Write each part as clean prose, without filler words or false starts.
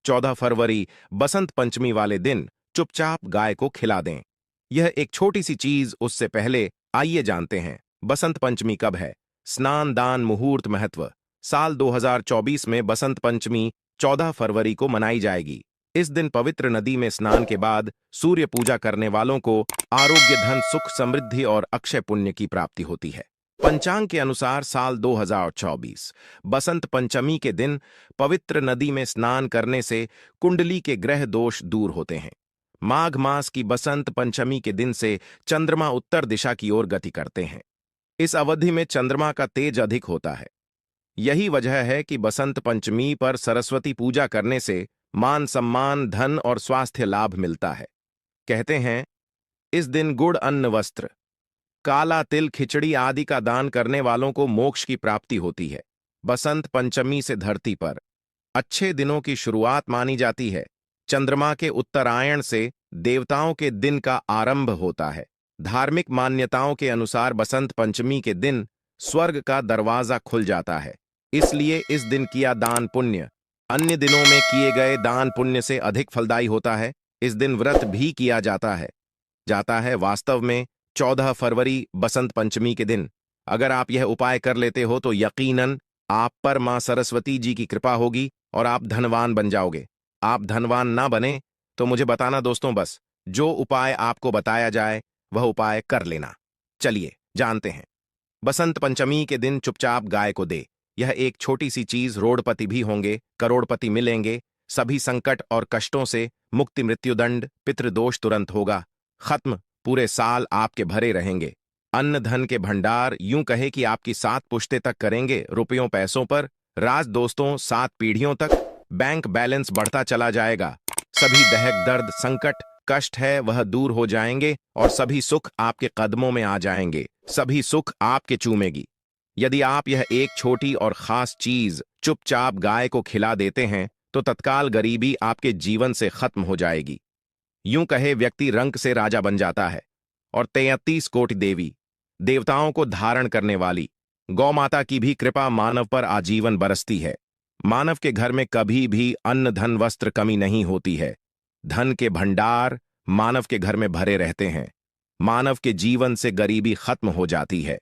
14 फरवरी बसंत पंचमी वाले दिन चुपचाप गाय को खिला दें। यह एक छोटी सी चीज, उससे पहले आइए जानते हैं बसंत पंचमी कब है। स्नान दान मुहूर्त महत्व। साल 2024 में बसंत पंचमी 14 फरवरी को मनाई जाएगी। इस दिन पवित्र नदी में स्नान के बाद सूर्य पूजा करने वालों को आरोग्य, धन, सुख, समृद्धि और अक्षय पुण्य की प्राप्ति होती है। पंचांग के अनुसार साल 2024 बसंत पंचमी के दिन पवित्र नदी में स्नान करने से कुंडली के ग्रह दोष दूर होते हैं। माघ मास की बसंत पंचमी के दिन से चंद्रमा उत्तर दिशा की ओर गति करते हैं। इस अवधि में चंद्रमा का तेज अधिक होता है। यही वजह है कि बसंत पंचमी पर सरस्वती पूजा करने से मान सम्मान, धन और स्वास्थ्य लाभ मिलता है। कहते हैं इस दिन गुड़, अन्न, वस्त्र, काला तिल, खिचड़ी आदि का दान करने वालों को मोक्ष की प्राप्ति होती है। बसंत पंचमी से धरती पर अच्छे दिनों की शुरुआत मानी जाती है। चंद्रमा के उत्तरायण से देवताओं के दिन का आरंभ होता है। धार्मिक मान्यताओं के अनुसार बसंत पंचमी के दिन स्वर्ग का दरवाजा खुल जाता है। इसलिए इस दिन किया दान पुण्य अन्य दिनों में किए गए दान पुण्य से अधिक फलदायी होता है। इस दिन व्रत भी किया जाता है। वास्तव में 14 फरवरी बसंत पंचमी के दिन अगर आप यह उपाय कर लेते हो तो यकीनन आप पर मां सरस्वती जी की कृपा होगी और आप धनवान बन जाओगे। आप धनवान ना बने तो मुझे बताना दोस्तों, बस जो उपाय आपको बताया जाए वह उपाय कर लेना। चलिए जानते हैं। बसंत पंचमी के दिन चुपचाप गाय को दे। यह एक छोटी सी चीज, रोडपति भी होंगे, करोड़पति मिलेंगे, सभी संकट और कष्टों से मुक्ति, मृत्युदंड, पितृदोष तुरंत होगा खत्म, पूरे साल आपके भरे रहेंगे। अन्न धन के भंडार, यूं कहे कि आपकी 7 पुश्ते तक करेंगे रुपयों पैसों पर राज दोस्तों, 7 पीढ़ियों तक बैंक बैलेंस बढ़ता चला जाएगा। सभी दहक, दर्द, संकट, कष्ट है वह दूर हो जाएंगे और सभी सुख आपके कदमों में आ जाएंगे। सभी सुख आपके चूमेगी। यदि आप यह एक छोटी और खास चीज चुपचाप गाय को खिला देते हैं तो तत्काल गरीबी आपके जीवन से खत्म हो जाएगी। यूं कहे व्यक्ति रंक से राजा बन जाता है। और 33 कोटि देवी देवताओं को धारण करने वाली गौ माता की भी कृपा मानव पर आजीवन बरसती है। मानव के घर में कभी भी अन्न, धन, वस्त्र कमी नहीं होती है। धन के भंडार मानव के घर में भरे रहते हैं। मानव के जीवन से गरीबी खत्म हो जाती है।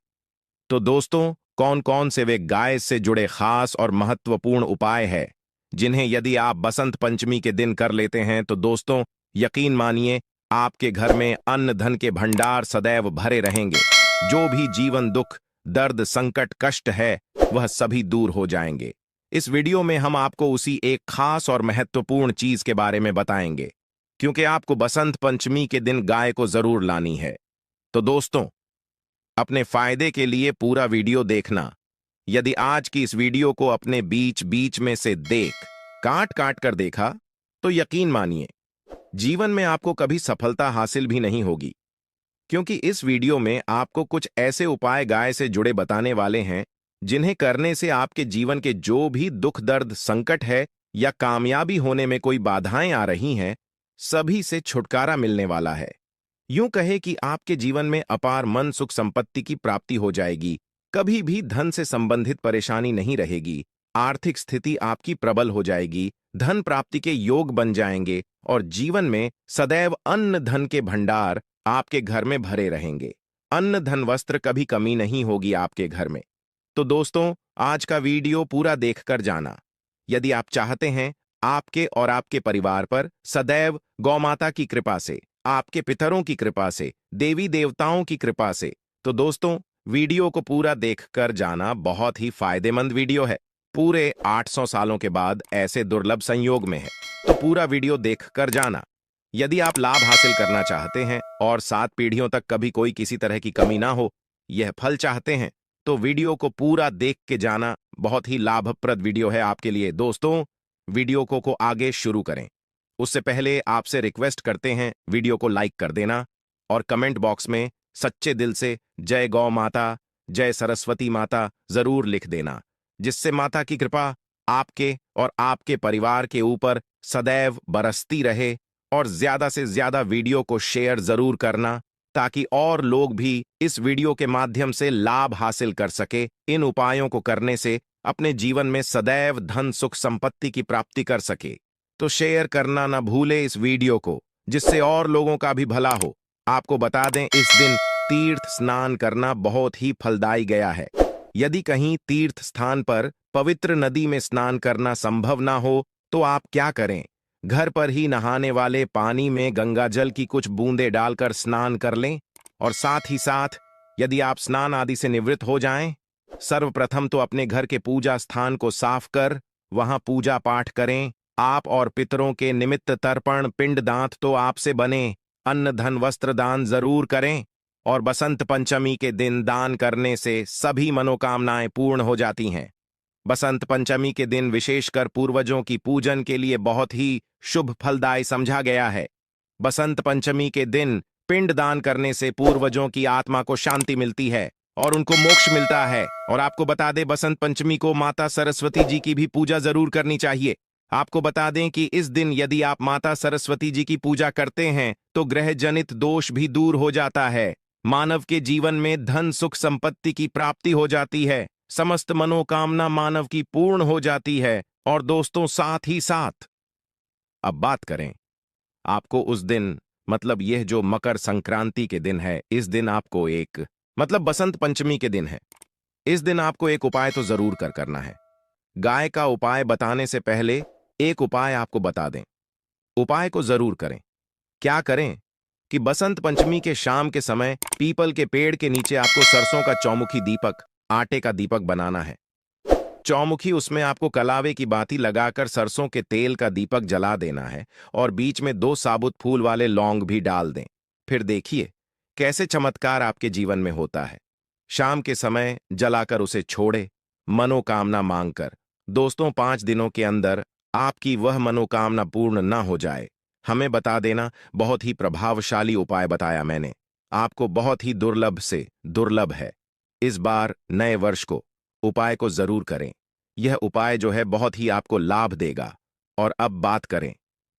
तो दोस्तों, कौन कौन से वे गाय से जुड़े खास और महत्वपूर्ण उपाय हैं जिन्हें यदि आप बसंत पंचमी के दिन कर लेते हैं तो दोस्तों यकीन मानिए आपके घर में अन्न धन के भंडार सदैव भरे रहेंगे। जो भी जीवन दुख, दर्द, संकट, कष्ट है वह सभी दूर हो जाएंगे। इस वीडियो में हम आपको उसी एक खास और महत्वपूर्ण चीज के बारे में बताएंगे, क्योंकि आपको बसंत पंचमी के दिन गाय को जरूर लानी है। तो दोस्तों, अपने फायदे के लिए पूरा वीडियो देखना। यदि आज की इस वीडियो को अपने बीच बीच में से काट काट कर देखा तो यकीन मानिए जीवन में आपको कभी सफलता हासिल भी नहीं होगी, क्योंकि इस वीडियो में आपको कुछ ऐसे उपाय गाय से जुड़े बताने वाले हैं जिन्हें करने से आपके जीवन के जो भी दुख, दर्द, संकट है या कामयाबी होने में कोई बाधाएं आ रही हैं, सभी से छुटकारा मिलने वाला है। यूं कहे कि आपके जीवन में अपार मन, सुख, संपत्ति की प्राप्ति हो जाएगी। कभी भी धन से संबंधित परेशानी नहीं रहेगी। आर्थिक स्थिति आपकी प्रबल हो जाएगी। धन प्राप्ति के योग बन जाएंगे और जीवन में सदैव अन्न धन के भंडार आपके घर में भरे रहेंगे। अन्न धन वस्त्र कभी कमी नहीं होगी आपके घर में। तो दोस्तों, आज का वीडियो पूरा देखकर जाना। यदि आप चाहते हैं आपके और आपके परिवार पर सदैव गौमाता की कृपा से, आपके पितरों की कृपा से, देवी देवताओं की कृपा से, तो दोस्तों वीडियो को पूरा देखकर जाना। बहुत ही फायदेमंद वीडियो है। पूरे 800 सालों के बाद ऐसे दुर्लभ संयोग में है, तो पूरा वीडियो देखकर जाना। यदि आप लाभ हासिल करना चाहते हैं और 7 पीढ़ियों तक कभी कोई किसी तरह की कमी ना हो, यह फल चाहते हैं, तो वीडियो को पूरा देख के जाना। बहुत ही लाभप्रद वीडियो है आपके लिए। दोस्तों, वीडियो को आगे शुरू करें उससे पहले आपसे रिक्वेस्ट करते हैं वीडियो को लाइक कर देना और कमेंट बॉक्स में सच्चे दिल से जय गौ माता, जय सरस्वती माता जरूर लिख देना, जिससे माता की कृपा आपके और आपके परिवार के ऊपर सदैव बरसती रहे। और ज्यादा से ज्यादा वीडियो को शेयर जरूर करना ताकि और लोग भी इस वीडियो के माध्यम से लाभ हासिल कर सके। इन उपायों को करने से अपने जीवन में सदैव धन, सुख, संपत्ति की प्राप्ति कर सके। तो शेयर करना ना भूले इस वीडियो को, जिससे और लोगों का भी भला हो। आपको बता दें, इस दिन तीर्थ स्नान करना बहुत ही फलदायी गया है। यदि कहीं तीर्थ स्थान पर पवित्र नदी में स्नान करना संभव ना हो, तो आप क्या करें? घर पर ही नहाने वाले पानी में गंगा जल की कुछ बूंदें डालकर स्नान कर लें। और साथ ही साथ, यदि आप स्नान आदि से निवृत्त हो जाएं, सर्वप्रथम तो अपने घर के पूजा स्थान को साफ कर वहां पूजा पाठ करें। आप और पितरों के निमित्त तर्पण पिंड दांत तो आपसे बने, अन्न धन वस्त्र दान जरूर करें। और बसंत पंचमी के दिन दान करने से सभी मनोकामनाएं पूर्ण हो जाती हैं। बसंत पंचमी के दिन विशेषकर पूर्वजों की पूजन के लिए बहुत ही शुभ फलदायी समझा गया है। बसंत पंचमी के दिन पिंड दान करने से पूर्वजों की आत्मा को शांति मिलती है और उनको मोक्ष मिलता है। और आपको बता दें, बसंत पंचमी को माता सरस्वती जी की भी पूजा जरूर करनी चाहिए। आपको बता दें कि इस दिन यदि आप माता सरस्वती जी की पूजा करते हैं तो ग्रह जनित दोष भी दूर हो जाता है। मानव के जीवन में धन सुख संपत्ति की प्राप्ति हो जाती है। समस्त मनोकामना मानव की पूर्ण हो जाती है। और दोस्तों, साथ ही साथ अब बात करें, आपको उस दिन, मतलब यह जो मकर संक्रांति के दिन है, इस दिन आपको एक, मतलब बसंत पंचमी के दिन है, इस दिन आपको एक उपाय तो जरूर करना है। गाय का उपाय बताने से पहले एक उपाय आपको बता दें। उपाय को जरूर करें। क्या करें कि बसंत पंचमी के शाम के समय पीपल के पेड़ के नीचे आपको सरसों का चौमुखी दीपक, आटे का दीपक बनाना है। चौमुखी, उसमें आपको कलावे की बाती लगाकर सरसों के तेल का दीपक जला देना है और बीच में 2 साबुत फूल वाले लौंग भी डाल दें। फिर देखिए कैसे चमत्कार आपके जीवन में होता है। शाम के समय जलाकर उसे छोड़े, मनोकामना मांगकर। दोस्तों, 5 दिनों के अंदर आपकी वह मनोकामना पूर्ण ना हो जाए, हमें बता देना। बहुत ही प्रभावशाली उपाय बताया मैंने आपको, बहुत ही दुर्लभ से दुर्लभ है। इस बार नए वर्ष को उपाय को जरूर करें। यह उपाय जो है बहुत ही आपको लाभ देगा। और अब बात करें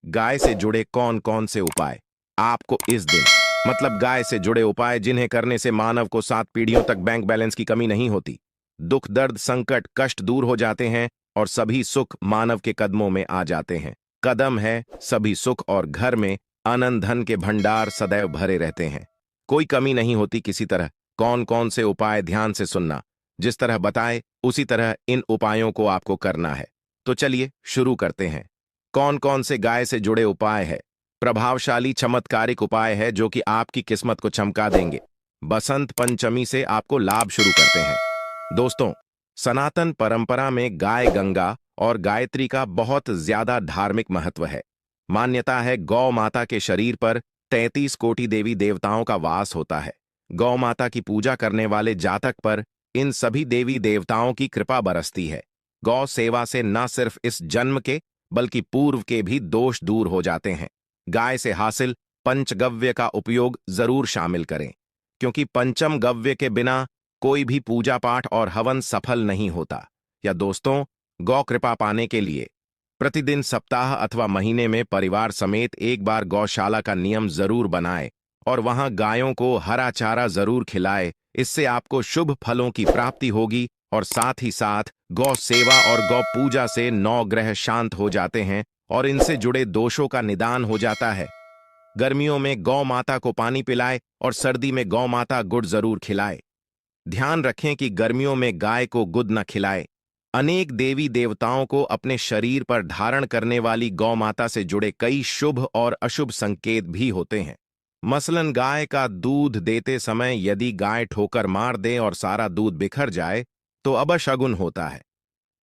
गाय से जुड़े कौन कौन से उपाय आपको इस दिन, मतलब गाय से जुड़े उपाय जिन्हें करने से मानव को 7 पीढ़ियों तक बैंक बैलेंस की कमी नहीं होती, दुख दर्द संकट कष्ट दूर हो जाते हैं और सभी सुख मानव के कदमों में आ जाते हैं। कदम है सभी सुख और घर में अनंत धन के भंडार सदैव भरे रहते हैं, कोई कमी नहीं होती किसी तरह। कौन कौन से उपाय, ध्यान से सुनना। जिस तरह बताए उसी तरह इन उपायों को आपको करना है। तो चलिए शुरू करते हैं। कौन कौन से गाय से जुड़े उपाय है? प्रभावशाली चमत्कारिक उपाय है जो कि आपकी किस्मत को चमका देंगे। बसंत पंचमी से आपको लाभ शुरू करते हैं। दोस्तों, सनातन परंपरा में गाय गंगा और गायत्री का बहुत ज्यादा धार्मिक महत्व है। मान्यता है गौ माता के शरीर पर 33 कोटि देवी देवताओं का वास होता है। गौ माता की पूजा करने वाले जातक पर इन सभी देवी देवताओं की कृपा बरसती है। गौ सेवा से न सिर्फ इस जन्म के बल्कि पूर्व के भी दोष दूर हो जाते हैं। गाय से हासिल पंचगव्य का उपयोग जरूर शामिल करें, क्योंकि पंचम गव्य के बिना कोई भी पूजा पाठ और हवन सफल नहीं होता। या दोस्तों, गौ कृपा पाने के लिए प्रतिदिन, सप्ताह अथवा महीने में परिवार समेत एक बार गौशाला का नियम जरूर बनाए और वहां गायों को हरा चारा जरूर खिलाए। इससे आपको शुभ फलों की प्राप्ति होगी और साथ ही साथ गौ सेवा और गौ पूजा से 9 ग्रह शांत हो जाते हैं और इनसे जुड़े दोषों का निदान हो जाता है। गर्मियों में गौ माता को पानी पिलाए और सर्दी में गौ माता गुड़ जरूर खिलाए। ध्यान रखें कि गर्मियों में गाय को गुद न खिलाए। अनेक देवी देवताओं को अपने शरीर पर धारण करने वाली गौ माता से जुड़े कई शुभ और अशुभ संकेत भी होते हैं। मसलन गाय का दूध देते समय यदि गाय ठोकर मार दे और सारा दूध बिखर जाए तो अपशगुन होता है।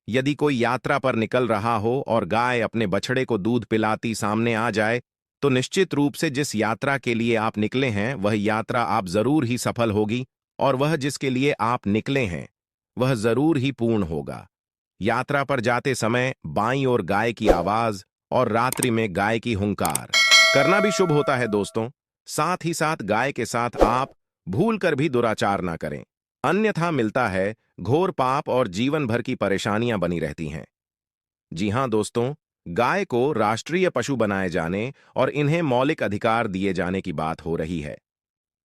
यदि कोई यात्रा पर निकल रहा हो और गाय अपने बछड़े को दूध पिलाती सामने आ जाए तो निश्चित रूप से जिस यात्रा के लिए आप निकले हैं वह यात्रा आप जरूर ही सफल होगी और वह जिसके लिए आप निकले हैं वह जरूर ही पूर्ण होगा। यात्रा पर जाते समय बाईं ओर गाय की आवाज और रात्रि में गाय की हुंकार करना भी शुभ होता है दोस्तों। साथ ही साथ गाय के साथ आप भूल कर भी दुराचार ना करें, अन्यथा मिलता है घोर पाप और जीवन भर की परेशानियां बनी रहती हैं। जी हां दोस्तों, गाय को राष्ट्रीय पशु बनाए जाने और इन्हें मौलिक अधिकार दिए जाने की बात हो रही है।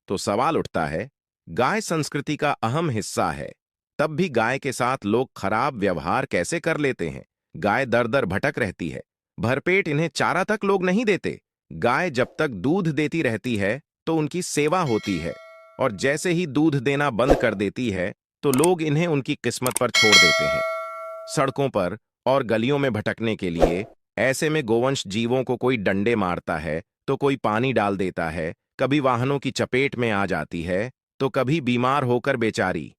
तो सवाल उठता है, गाय संस्कृति का अहम हिस्सा है, तब भी गाय के साथ लोग खराब व्यवहार कैसे कर लेते हैं? गाय दर दर भटक रहती है, भरपेट इन्हें चारा तक लोग नहीं देते। गाय जब तक दूध देती रहती है तो उनकी सेवा होती है, और जैसे ही दूध देना बंद कर देती है तो लोग इन्हें उनकी किस्मत पर छोड़ देते हैं, सड़कों पर और गलियों में भटकने के लिए। ऐसे में गोवंश जीवों को कोई डंडे मारता है तो कोई पानी डाल देता है, कभी वाहनों की चपेट में आ जाती है तो कभी बीमार होकर बेचारी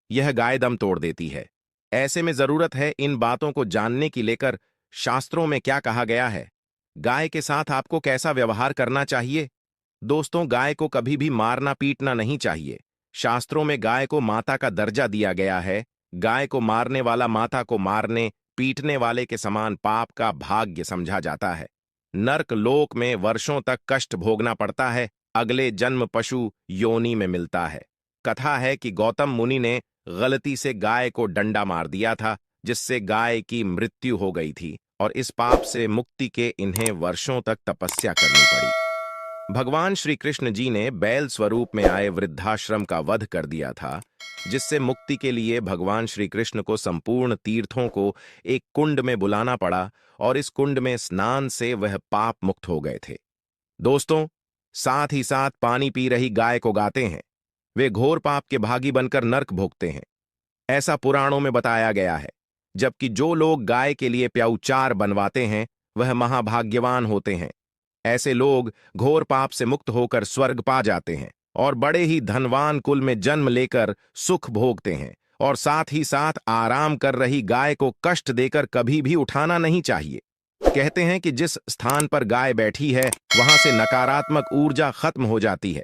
यह गाय दम तोड़ देती है। ऐसे में जरूरत है इन बातों को जानने की लेकर शास्त्रों में क्या कहा गया है, गाय के साथ आपको कैसा व्यवहार करना चाहिए। दोस्तों, गाय को कभी भी मारना पीटना नहीं चाहिए। शास्त्रों में गाय को माता का दर्जा दिया गया है। गाय को मारने वाला माता को मारने पीटने वाले के समान पाप का भाग्य समझा जाता है। नर्क लोक में वर्षों तक कष्ट भोगना पड़ता है, अगले जन्म पशु योनि में मिलता है। कथा है कि गौतम मुनि ने गलती से गाय को डंडा मार दिया था, जिससे गाय की मृत्यु हो गई थी, और इस पाप से मुक्ति के इन्हें वर्षों तक तपस्या करनी पड़ी। भगवान श्री कृष्ण जी ने बैल स्वरूप में आए वृद्धाश्रम का वध कर दिया था, जिससे मुक्ति के लिए भगवान श्री कृष्ण को संपूर्ण तीर्थों को एक कुंड में बुलाना पड़ा, और इस कुंड में स्नान से वह पाप मुक्त हो गए थे। दोस्तों, साथ ही साथ पानी पी रही गाय को गाते हैं, वे घोर पाप के भागी बनकर नर्क भोगते हैं, ऐसा पुराणों में बताया गया है। जबकि जो लोग गाय के लिए प्याऊचार बनवाते हैं वह महाभाग्यवान होते हैं। ऐसे लोग घोर पाप से मुक्त होकर स्वर्ग पा जाते हैं और बड़े ही धनवान कुल में जन्म लेकर सुख भोगते हैं। और साथ ही साथ आराम कर रही गाय को कष्ट देकर कभी भी उठाना नहीं चाहिए। कहते हैं कि जिस स्थान पर गाय बैठी है वहां से नकारात्मक ऊर्जा खत्म हो जाती है।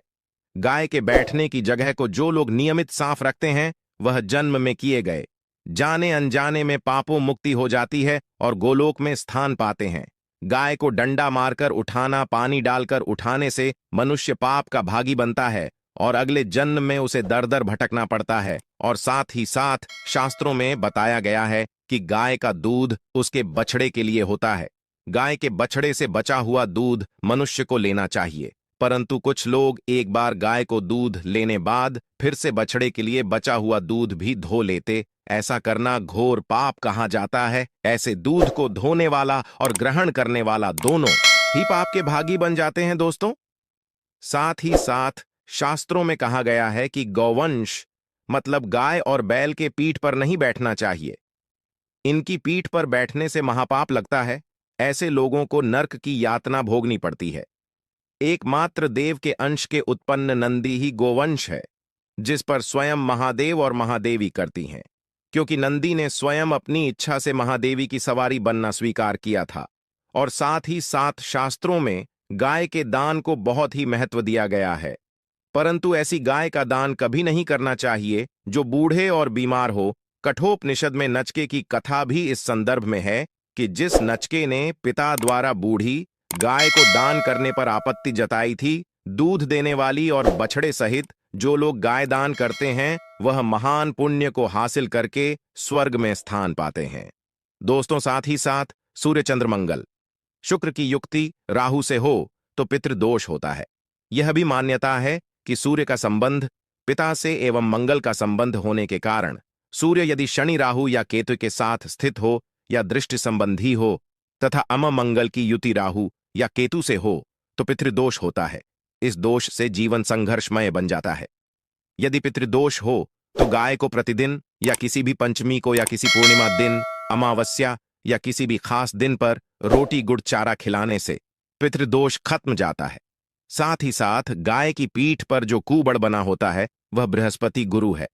गाय के बैठने की जगह को जो लोग नियमित साफ रखते हैं वह जन्म में किए गए जाने अनजाने में पापों मुक्ति हो जाती है और गोलोक में स्थान पाते हैं। गाय को डंडा मारकर उठाना, पानी डालकर उठाने से मनुष्य पाप का भागी बनता है और अगले जन्म में उसे दर दर भटकना पड़ता है। और साथ ही साथ शास्त्रों में बताया गया है कि गाय का दूध उसके बछड़े के लिए होता है। गाय के बछड़े से बचा हुआ दूध मनुष्य को लेना चाहिए, परंतु कुछ लोग एक बार गाय को दूध लेने बाद फिर से बछड़े के लिए बचा हुआ दूध भी धो लेते। ऐसा करना घोर पाप कहा जाता है। ऐसे दूध को धोने वाला और ग्रहण करने वाला दोनों ही पाप के भागी बन जाते हैं। दोस्तों, साथ ही साथ शास्त्रों में कहा गया है कि गौवंश मतलब गाय और बैल के पीठ पर नहीं बैठना चाहिए। इनकी पीठ पर बैठने से महापाप लगता है। ऐसे लोगों को नर्क की यातना भोगनी पड़ती है। एकमात्र देव के अंश के उत्पन्न नंदी ही गोवंश है, जिस पर स्वयं महादेव और महादेवी करती हैं, क्योंकि नंदी ने स्वयं अपनी इच्छा से महादेवी की सवारी बनना स्वीकार किया था। और साथ ही साथ शास्त्रों में गाय के दान को बहुत ही महत्व दिया गया है, परंतु ऐसी गाय का दान कभी नहीं करना चाहिए जो बूढ़े और बीमार हो। कठोपनिषद में नचके की कथा भी इस संदर्भ में है कि जिस नचके ने पिता द्वारा बूढ़ी गाय को दान करने पर आपत्ति जताई थी, दूध देने वाली और बछड़े सहित जो लोग गाय दान करते हैं वह महान पुण्य को हासिल करके स्वर्ग में स्थान पाते हैं। दोस्तों, साथ ही साथ सूर्य चंद्र मंगल शुक्र की युक्ति राहु से हो तो पितृदोष होता है। यह भी मान्यता है कि सूर्य का संबंध पिता से एवं मंगल का संबंध होने के कारण सूर्य यदि शनि राहु या केतु के साथ स्थित हो या दृष्टि संबंधी हो तथा अम मंगल की युति राहु या केतु से हो तो पितृदोष होता है। इस दोष से जीवन संघर्षमय बन जाता है। यदि पितृदोष हो तो गाय को प्रतिदिन या किसी भी पंचमी को या किसी पूर्णिमा दिन, अमावस्या या किसी भी खास दिन पर रोटी गुड़ चारा खिलाने से पितृदोष खत्म जाता है। साथ ही साथ गाय की पीठ पर जो कुबड़ बना होता है वह बृहस्पति गुरु है।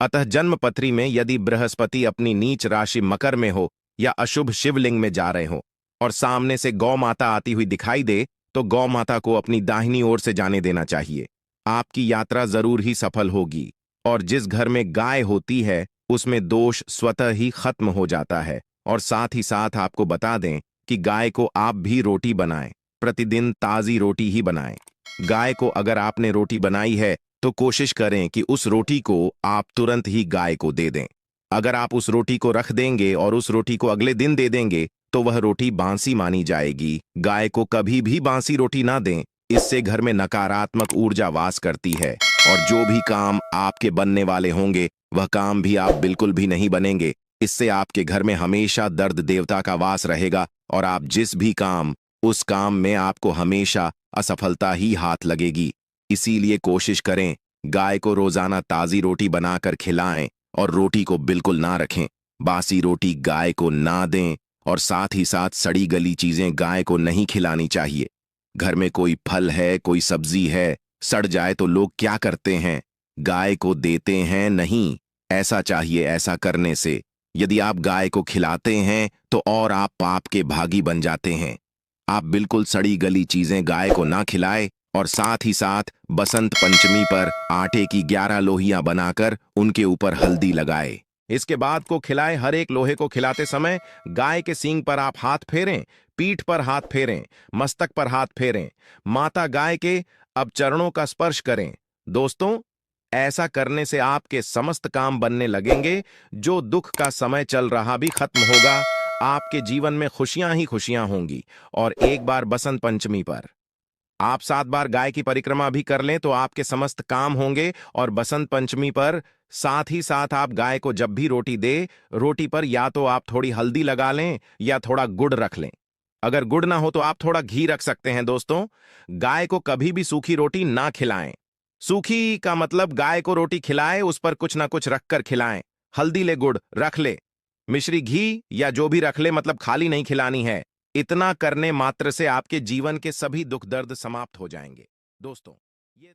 अतः जन्मपत्री में यदि बृहस्पति अपनी नीच राशि मकर में हो या अशुभ शिवलिंग में जा रहे हो और सामने से गौ माता आती हुई दिखाई दे तो गौ माता को अपनी दाहिनी ओर से जाने देना चाहिए। आपकी यात्रा जरूर ही सफल होगी और जिस घर में गाय होती है उसमें दोष स्वतः ही खत्म हो जाता है। और साथ ही साथ आपको बता दें कि गाय को आप भी रोटी बनाएं, प्रतिदिन ताजी रोटी ही बनाएं। गाय को अगर आपने रोटी बनाई है तो कोशिश करें कि उस रोटी को आप तुरंत ही गाय को दे दें। अगर आप उस रोटी को रख देंगे और उस रोटी को अगले दिन दे देंगे तो वह रोटी बासी मानी जाएगी। गाय को कभी भी बासी रोटी ना दें, इससे घर में नकारात्मक ऊर्जा वास करती है और जो भी काम आपके बनने वाले होंगे वह काम भी आप बिल्कुल भी नहीं बनेंगे। इससे आपके घर में हमेशा दर्द देवता का वास रहेगा और आप जिस भी काम उस काम में आपको हमेशा असफलता ही हाथ लगेगी। इसीलिए कोशिश करें गाय को रोजाना ताजी रोटी बनाकर खिलाएं और रोटी को बिल्कुल ना रखें। बासी रोटी गाय को ना दें और साथ ही साथ सड़ी गली चीजें गाय को नहीं खिलानी चाहिए। घर में कोई फल है, कोई सब्जी है, सड़ जाए तो लोग क्या करते हैं? गाय को देते हैं नहीं। ऐसा चाहिए ऐसा करने से यदि आप गाय को खिलाते हैं तो और आप पाप के भागी बन जाते हैं। आप बिल्कुल सड़ी गली चीजें गाय को ना खिलाए और साथ ही साथ बसंत पंचमी पर आटे की 11 लोहियां बनाकर उनके ऊपर हल्दी लगाए। इसके बाद को खिलाए। हर एक लोहे को खिलाते समय गाय के सींग पर आप हाथ फेरें, पीठ पर हाथ फेरें, मस्तक पर हाथ फेरें। माता गाय के अब चरणों का स्पर्श करें। दोस्तों, ऐसा करने से आपके समस्त काम बनने लगेंगे। जो दुख का समय चल रहा भी खत्म होगा। आपके जीवन में खुशियां ही खुशियां होंगी। और एक बार बसंत पंचमी पर आप 7 बार गाय की परिक्रमा भी कर लें तो आपके समस्त काम होंगे। और बसंत पंचमी पर साथ ही साथ आप गाय को जब भी रोटी दे, रोटी पर या तो आप थोड़ी हल्दी लगा लें या थोड़ा गुड़ रख लें। अगर गुड़ ना हो तो आप थोड़ा घी रख सकते हैं। दोस्तों, गाय को कभी भी सूखी रोटी ना खिलाएं। सूखी का मतलब गाय को रोटी खिलाए, उस पर कुछ ना कुछ रखकर खिलाएं। हल्दी ले, गुड़ रख ले, मिश्री घी या जो भी रख ले, मतलब खाली नहीं खिलानी है। इतना करने मात्र से आपके जीवन के सभी दुख दर्द समाप्त हो जाएंगे। दोस्तों, ये